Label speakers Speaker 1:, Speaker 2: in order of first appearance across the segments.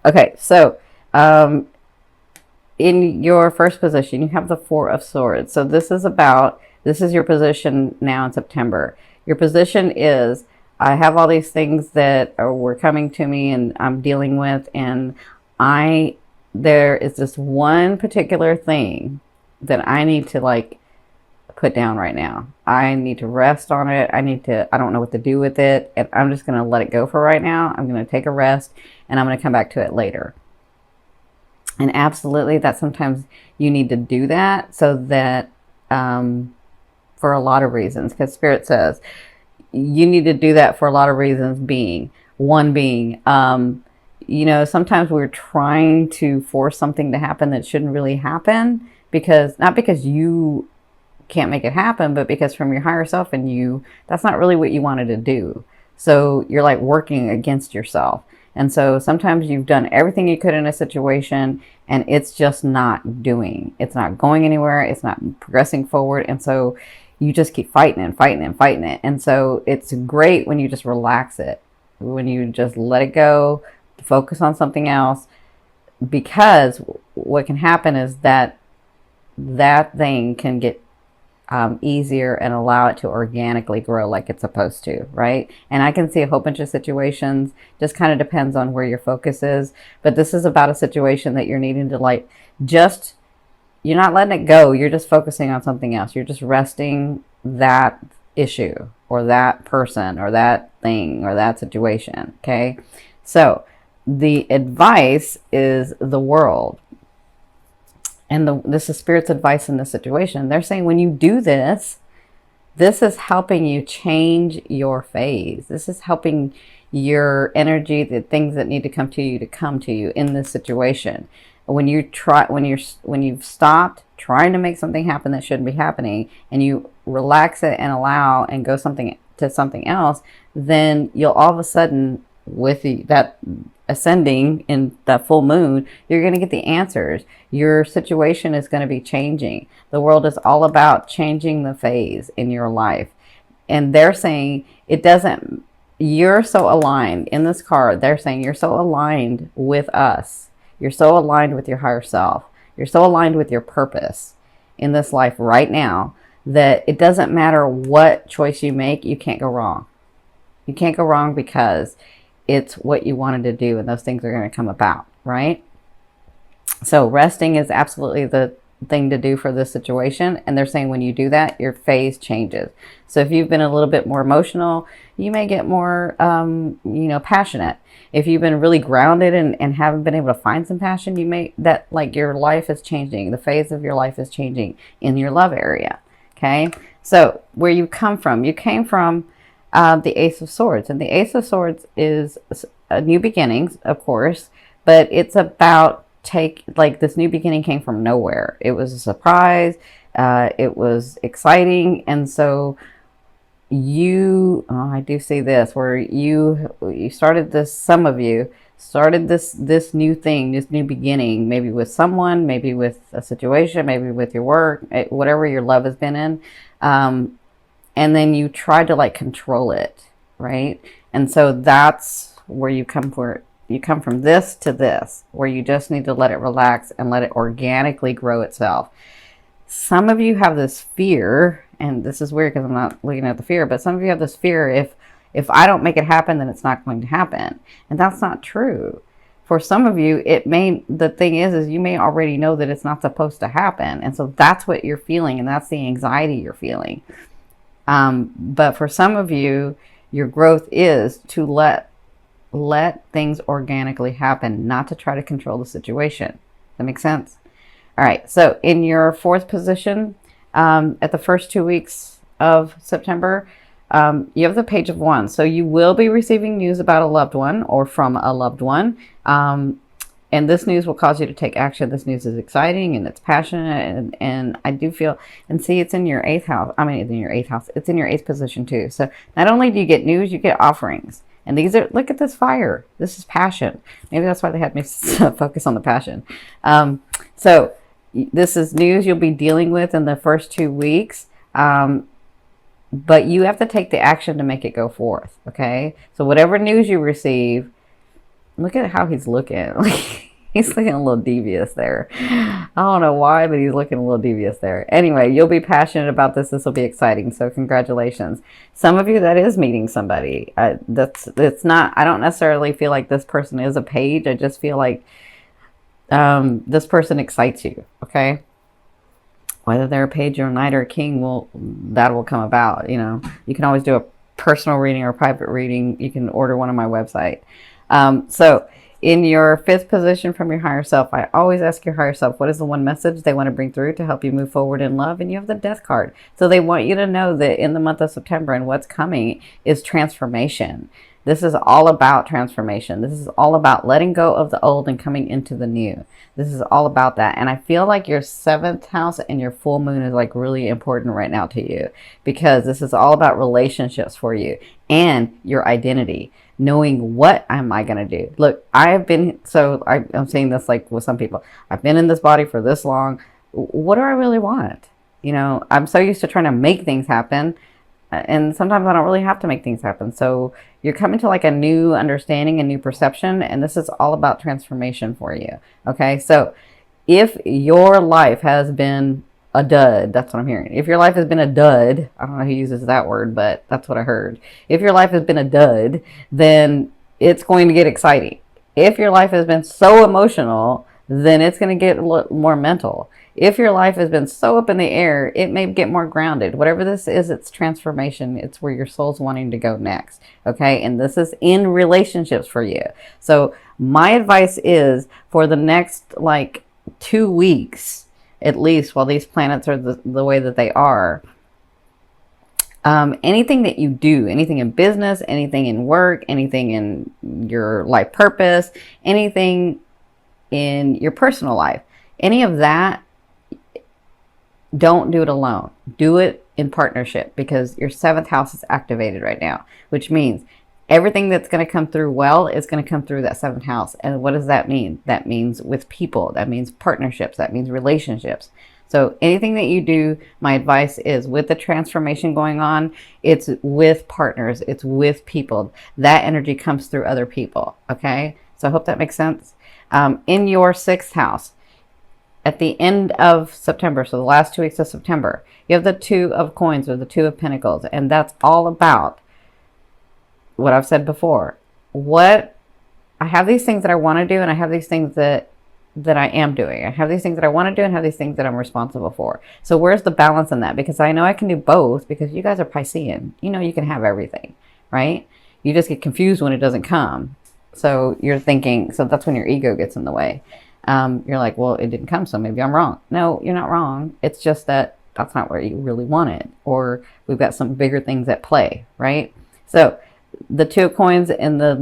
Speaker 1: Okay, so in your first position, you have the Four of Swords. So this is your position now in September. Your position is, I have all these things that were coming to me and I'm dealing with, and I, there is this one particular thing that I need to like put down right now. I need to rest on it. I don't know what to do with it. And I'm just going to let it go for right now. I'm going to take a rest and I'm going to come back to it later. And absolutely, that sometimes you need to do that so that, for a lot of reasons, because Spirit says you need to do that for a lot of reasons. Sometimes we're trying to force something to happen that shouldn't really happen, because not because you can't make it happen, but because from your higher self and you, that's not really what you wanted to do. So you're like working against yourself. And so sometimes you've done everything you could in a situation and it's just not doing, it's not going anywhere. It's not progressing forward. And so you just keep fighting and fighting and fighting it. And so it's great when you just relax it, when you just let it go, focus on something else, because what can happen is that that thing can get easier and allow it to organically grow like it's supposed to, right? And I can see a whole bunch of situations, just kind of depends on where your focus is. But this is about a situation that you're needing to like, just, you're not letting it go. You're just focusing on something else. You're just resting that issue or that person or that thing or that situation. Okay. So the advice is the world. And this is Spirit's advice in this situation. They're saying when you do this, this is helping you change your phase. This is helping your energy, the things that need to come to you in this situation. When you've stopped trying to make something happen that shouldn't be happening, and you relax it and allow and go to something else, then you'll all of a sudden, with that ascending in that full moon, you're going to get the answers. Your situation is going to be changing. The world is all about changing the phase in your life. And they're saying you're so aligned in this card. They're saying you're so aligned with us. You're so aligned with your higher self. You're so aligned with your purpose in this life right now that it doesn't matter what choice you make, you can't go wrong. You can't go wrong because it's what you wanted to do, and those things are going to come about, right? So resting is absolutely the thing to do for this situation. And they're saying when you do that, your phase changes. So if you've been a little bit more emotional, you may get more, passionate. If you've been really grounded and haven't been able to find some passion, your life is changing. The phase of your life is changing in your love area. Okay. So where you came from the Ace of Swords. And the Ace of Swords is a new beginnings, of course, but it's about this new beginning came from nowhere. It was a surprise. It was exciting. And so I do see this, where you started this, some of you started this new thing, this new beginning, maybe with someone, maybe with a situation, maybe with your work, whatever your love has been in. And then you try to control it, right? And so that's where you come from this to this, where you just need to let it relax and let it organically grow itself. Some of you have this fear, and this is weird because I'm not looking at the fear, but some of you have this fear, if I don't make it happen, then it's not going to happen. And that's not true. For some of you, the thing is you may already know that it's not supposed to happen. And so that's what you're feeling, and that's the anxiety you're feeling. But for some of you, your growth is to let things organically happen, not to try to control the situation. Does that make sense? All right. So in your fourth position, at the first 2 weeks of September, you have the Page of Wands. So you will be receiving news about a loved one or from a loved one. And this news will cause you to take action. This news is exciting and it's passionate. And I do feel, and see, it's in your eighth house. I mean, it's in your eighth house. It's in your eighth position too. So not only do you get news, you get offerings. And these are, look at this fire. This is passion. Maybe that's why they had me focus on the passion. So this is news you'll be dealing with in the first 2 weeks. But you have to take the action to make it go forth. Okay. So whatever news you receive, Look at how he's looking. He's looking a little devious there. I don't know why, but he's looking a little devious there. Anyway, you'll be passionate about this. This will be exciting. So congratulations. Some of you, that is meeting somebody. It's not, I don't necessarily feel like this person is a page. I just feel like this person excites you. Okay. Whether they're a page or a knight or a king, that will come about. You know, you can always do a personal reading or a private reading. You can order one on my website. So in your 5th position from your higher self, I always ask your higher self, what is the one message they want to bring through to help you move forward in love? And you have the Death card. So they want you to know that in the month of September and what's coming is transformation. This is all about transformation. This is all about letting go of the old and coming into the new. This is all about that. And I feel like your 7th house and your full moon is like really important right now to you, because this is all about relationships for you and your identity. Knowing what am I going to do? Look, I'm saying this like with some people. I've been in this body for this long. What do I really want? You know, I'm so used to trying to make things happen. And sometimes I don't really have to make things happen. So you're coming to like a new understanding, a new perception. And this is all about transformation for you. Okay. So if your life has been a dud, that's what I'm hearing. If your life has been a dud, I don't know who uses that word, but that's what I heard. If your life has been a dud, then it's going to get exciting. If your life has been so emotional, then it's going to get a little more mental. If your life has been so up in the air, it may get more grounded. Whatever this is, it's transformation. It's where your soul's wanting to go next. Okay. And this is in relationships for you. So my advice is for the next like 2 weeks, at least while these planets are the way that they are, anything that you do, anything in business, anything in work, anything in your life purpose, anything in your personal life, any of that, don't do it alone. Do it in partnership, because your 7th house is activated right now, which means everything that's going to come through well is going to come through that 7th house. And what does that mean? That means with people. That means partnerships. That means relationships. So anything that you do, my advice is with the transformation going on, it's with partners. It's with people. That energy comes through other people. Okay. So I hope that makes sense. In your 6th house, at the end of September, so the last 2 weeks of September, you have the 2 of coins or the 2 of pentacles. And that's all about what I've said before. What I have these things that I want to do, and I have these things that I am doing. I have these things that I want to do and have these things that I'm responsible for. So where's the balance in that? Because I know I can do both, because you guys are Piscean. You know you can have everything, right? You just get confused when it doesn't come. So you're thinking, so that's when your ego gets in the way. You're like, well, it didn't come, so maybe I'm wrong. No, you're not wrong. It's just that that's not where you really want it. Or we've got some bigger things at play, right? So the 2 of coins in the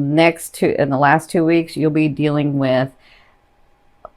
Speaker 1: last 2 weeks, you'll be dealing with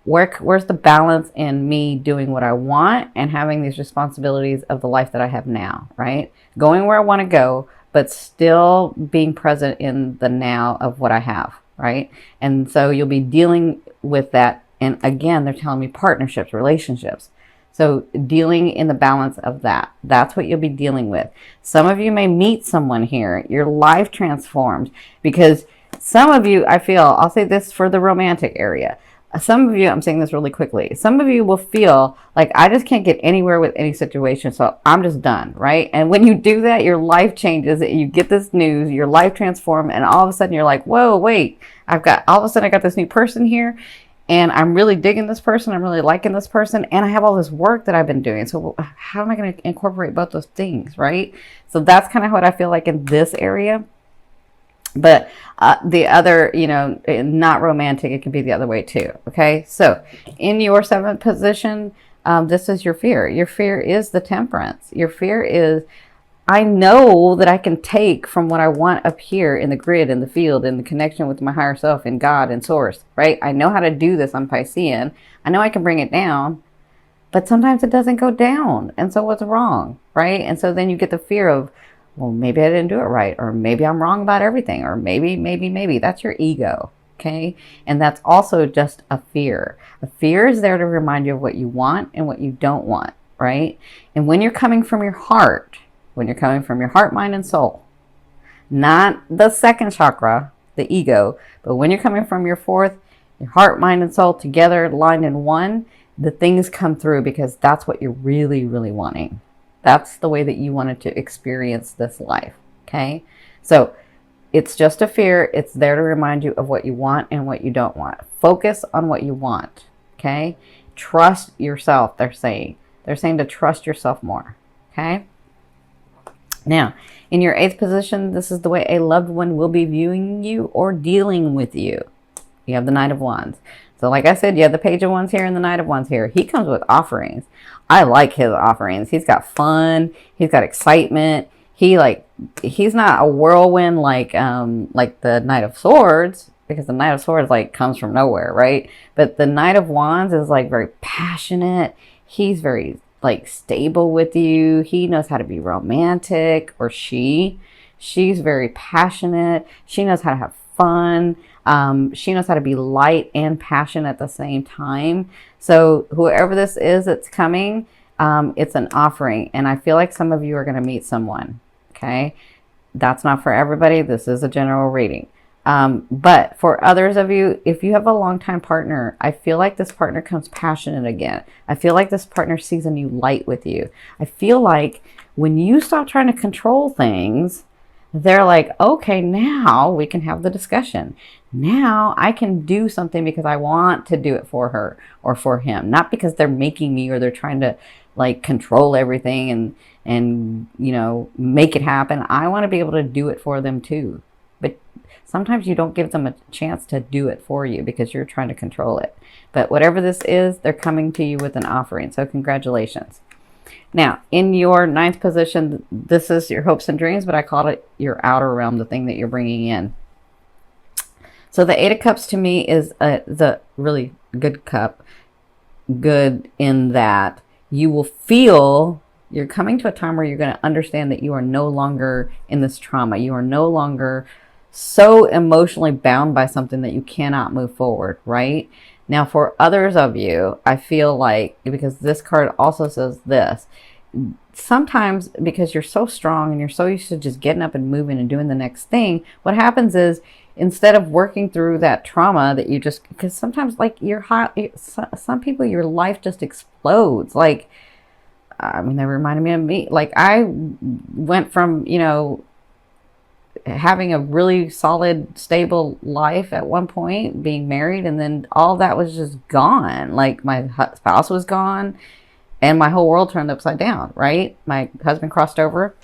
Speaker 1: where's the balance in me doing what I want and having these responsibilities of the life that I have now, right? Going where I want to go, but still being present in the now of what I have, right? And so you'll be dealing with that. And again, they're telling me partnerships, relationships. So dealing in the balance of that, that's what you'll be dealing with. Some of you may meet someone here. Your life transforms, because some of you, I feel, I'll say this for the romantic area. Some of you, I'm saying this really quickly. Some of you will feel like, I just can't get anywhere with any situation, so I'm just done, right? And when you do that, your life changes. You get this news, your life transforms, and all of a sudden you're like, whoa, wait, I got this new person here, and I'm really digging this person. I'm really liking this person, and I have all this work that I've been doing. So how am I going to incorporate both those things, right? So that's kind of what I feel like in this area. But the other, not romantic, it can be the other way too. Okay. So in your 7th position, this is your fear. Your fear is the Temperance. Your fear is, I know that I can take from what I want up here in the grid, in the field, in the connection with my higher self and God and source, right? I know how to do this. I'm Piscean. I know I can bring it down, but sometimes it doesn't go down. And so what's wrong, right? And so then you get the fear of, well, maybe I didn't do it right, or maybe I'm wrong about everything, or maybe that's your ego. Okay. And that's also just a fear. A fear is there to remind you of what you want and what you don't want. Right. And when you're coming from your heart, mind and soul, not the 2nd chakra, the ego. But when you're coming from your fourth, your heart, mind, and soul together, lined in one, the things come through because that's what you're really, really wanting. That's the way that you wanted to experience this life. Okay? So it's just a fear. It's there to remind you of what you want and what you don't want. Focus on what you want. Okay? Trust yourself, they're saying. They're saying to trust yourself more. Okay? Now, in your eighth position, this is the way a loved one will be viewing you or dealing with you. You have the Knight of Wands. So like I said, you have the Page of Wands here and the Knight of Wands here. He comes with offerings. I like his offerings. He's got fun. He's got excitement. He's not a whirlwind like the Knight of Swords, because the Knight of Swords like comes from nowhere, right? But the Knight of Wands is like very passionate. He's very like stable with you. He knows how to be romantic, or she's very passionate. She knows how to have fun. She knows how to be light and passionate at the same time. So whoever this is that's coming, it's an offering. And I feel like some of you are going to meet someone. Okay. That's not for everybody. This is a general reading. But for others of you, if you have a longtime partner, I feel like this partner comes passionate again. I feel like this partner sees a new light with you. I feel like when you stop trying to control things, they're like, okay, now we can have the discussion. Now I can do something because I want to do it for her or for him, not because they're making me or they're trying to like control everything and you know, make it happen. I want to be able to do it for them too. But sometimes you don't give them a chance to do it for you because you're trying to control it. But whatever this is, they're coming to you with an offering. So congratulations. Now, in your ninth position, this is your hopes and dreams, but I called it your outer realm, the thing that you're bringing in. So the Eight of Cups to me is the really good cup. Good in that you will feel you're coming to a time where you're going to understand that you are no longer in this trauma. You are no longer so emotionally bound by something that you cannot move forward, right? Now, for others of you, I feel like, because this card also says this, sometimes because you're so strong and you're so used to just getting up and moving and doing the next thing, what happens is instead of working through that trauma that you just, because sometimes like some people, your life just explodes. Like, I mean, that reminded me of me. Like I went from, you know, having a really solid, stable life at one point, being married, and then all that was just gone. Like my spouse was gone and my whole world turned upside down, right? My husband crossed over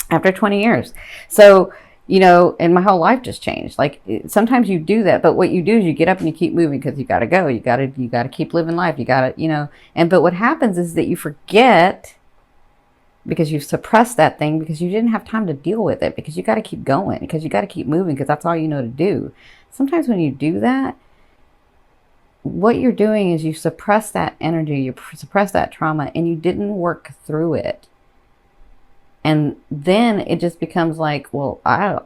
Speaker 1: after 20 years. So, you know, and my whole life just changed. Like sometimes you do that, but what you do is you get up and you keep moving because you got to go. You got to keep living life. You got to, you know, but what happens is that you forget because you've suppressed that thing because you didn't have time to deal with it, because you got to keep going, because you got to keep moving, because that's all you know to do. Sometimes when you do that, what you're doing is you suppress that energy, you suppress that trauma, and you didn't work through it. And then it just becomes like, well, I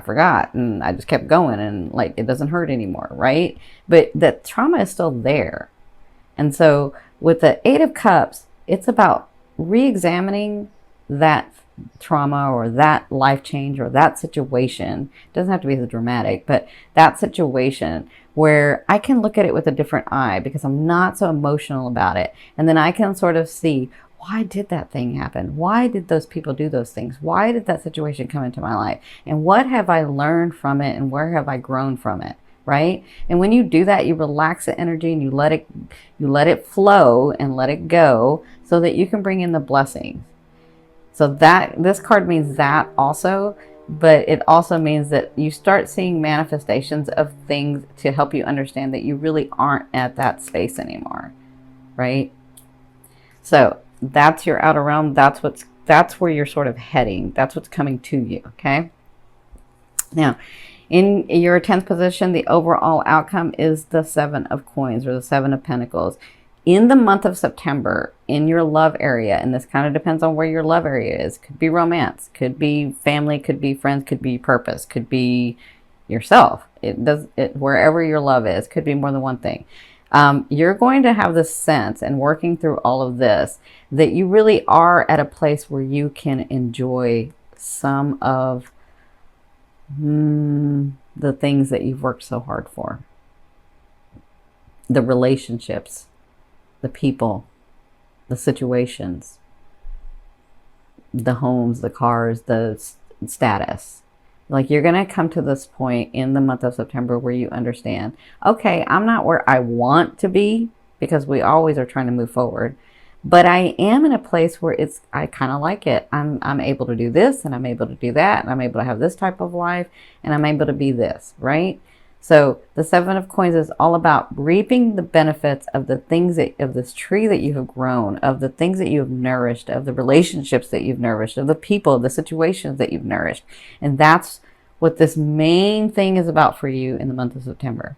Speaker 1: forgot, and I just kept going, and like it doesn't hurt anymore, right? But that trauma is still there. And so with the Eight of Cups, it's about re-examining that trauma or that life change or that situation. It doesn't have to be so dramatic, but that situation where I can look at it with a different eye because I'm not so emotional about it. And then I can sort of see, why did that thing happen? Why did those people do those things? Why did that situation come into my life? And what have I learned from it? And where have I grown from it? Right? And when you do that, you relax the energy and you let it flow and let it go so that you can bring in the blessings. So that this card means that also, but it also means that you start seeing manifestations of things to help you understand that you really aren't at that space anymore. Right? So that's your outer realm. That's where you're sort of heading. That's what's coming to you. Okay. Now, in your 10th position, the overall outcome is the Seven of Coins or the Seven of Pentacles. In the month of September, in your love area, and this kind of depends on where your love area is, could be romance, could be family, could be friends, could be purpose, could be yourself. Wherever your love is, could be more than one thing. You're going to have this sense, and working through all of this, that you really are at a place where you can enjoy some of The things that you've worked so hard for, the relationships, the people, the situations, the homes, the cars, the status. Like, you're going to come to this point in the month of September where you understand, okay, I'm not where I want to be, because we always are trying to move forward. But I am in a place where I kind of like it. I'm able to do this, and I'm able to do that, and I'm able to have this type of life, and I'm able to be this, right? So the Seven of Coins is all about reaping the benefits of the things of this tree that you have grown, of the things that you have nourished, of the relationships that you've nourished, of the people, the situations that you've nourished. And that's what this main thing is about for you in the month of September.